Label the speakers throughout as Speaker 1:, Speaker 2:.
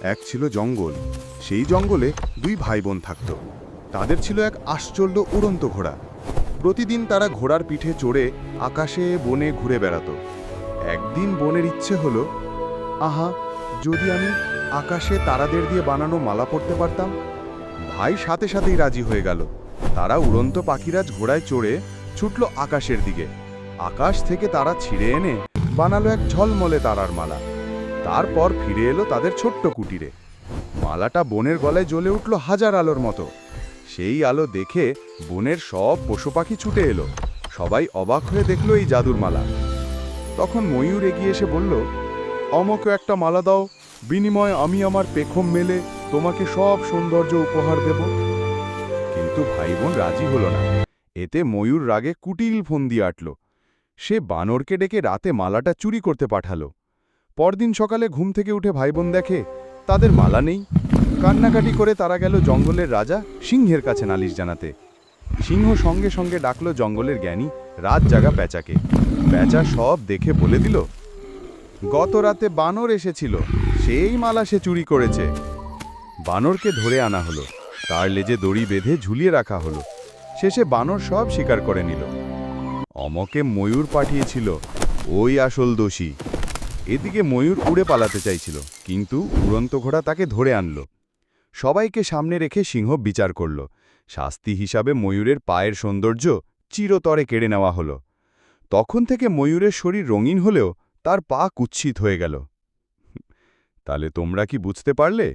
Speaker 1: এক ছিল জঙ্গল। সেই জঙ্গলে দুই ভাই বোন থাকত। তাদের ছিল এক আশ্চর্য উড়ন্ত ঘোড়া। প্রতিদিন তারা ঘোড়ার পিঠে চড়ে আকাশে বনে ঘুরে বেড়াতো। একদিন বোনের ইচ্ছে হলো, আহা, যদি আমি আকাশে তারাদের দিয়ে বানানো মালা পরতে পারতাম। ভাই সাথে সাথেই রাজি হয়ে গেল। তারা উড়ন্ত পাখিরাজ ঘোড়ায় চড়ে ছুটল আকাশের দিকে। আকাশ থেকে তারা ছিঁড়ে এনে বানালো এক ঝলমলে তারার মালা। তারপর ফিরে এলো তাদের ছোট্ট কুটিরে। মালাটা বনের গলায় জ্বলে উঠল হাজার আলোর মতো। সেই আলো দেখে বনের সব পশু পাখি ছুটে এলো। সবাই অবাক হয়ে দেখলো এই জাদুর মালা। তখন ময়ূর এগিয়ে এসে বলল, আমাকে একটা মালা দাও, বিনিময়ে আমি আমার পেখম মেলে তোমাকে সব সৌন্দর্য উপহার দেব। কিন্তু ভাই বোন রাজি হলো না। এতে ময়ূর রাগে কুটিল ফন্দি আটল। সে বানরকে ডেকে রাতে মালাটা চুরি করতে পাঠালো। পরদিন সকালে ঘুম থেকে উঠে ভাই বোন দেখে তাদের মালা নেই। কান্নাকাটি করে তারা গেল জঙ্গলের রাজা সিংহের কাছে নালিশ জানাতে। সিংহ সঙ্গে সঙ্গে ডাকল জঙ্গলের জ্ঞানী রাত জাগা প্যাঁচাকে। প্যাঁচা সব দেখে বলে দিল, গত রাতে বানর এসেছিল, সেই মালা সে চুরি করেছে। বানরকে ধরে আনা হলো, তার লেজে দড়ি বেঁধে ঝুলিয়ে রাখা হলো। শেষে বানর সব স্বীকার করে নিল। অমকে ময়ূর পাঠিয়েছিল, ওই আসল দোষী। এদিকে ময়ূর উড়ে পালাতে চাইছিল, কিন্তু উড়ন্ত ঘোড়া তাকে ধরে আনল। সবাইকে সামনে রেখে সিংহ বিচার করল। শাস্তি হিসাবে ময়ূরের পায়ের সৌন্দর্য চিরতরে কেড়ে নেওয়া হলো। তখন থেকে ময়ূরের শরীর রঙিন হলেও তার পা কুৎসিত হয়ে গেল। তাহলে তোমরা কি বুঝতে পারলে?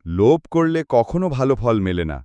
Speaker 1: লোভ করলে কখনো ভালো ফল মেলে না।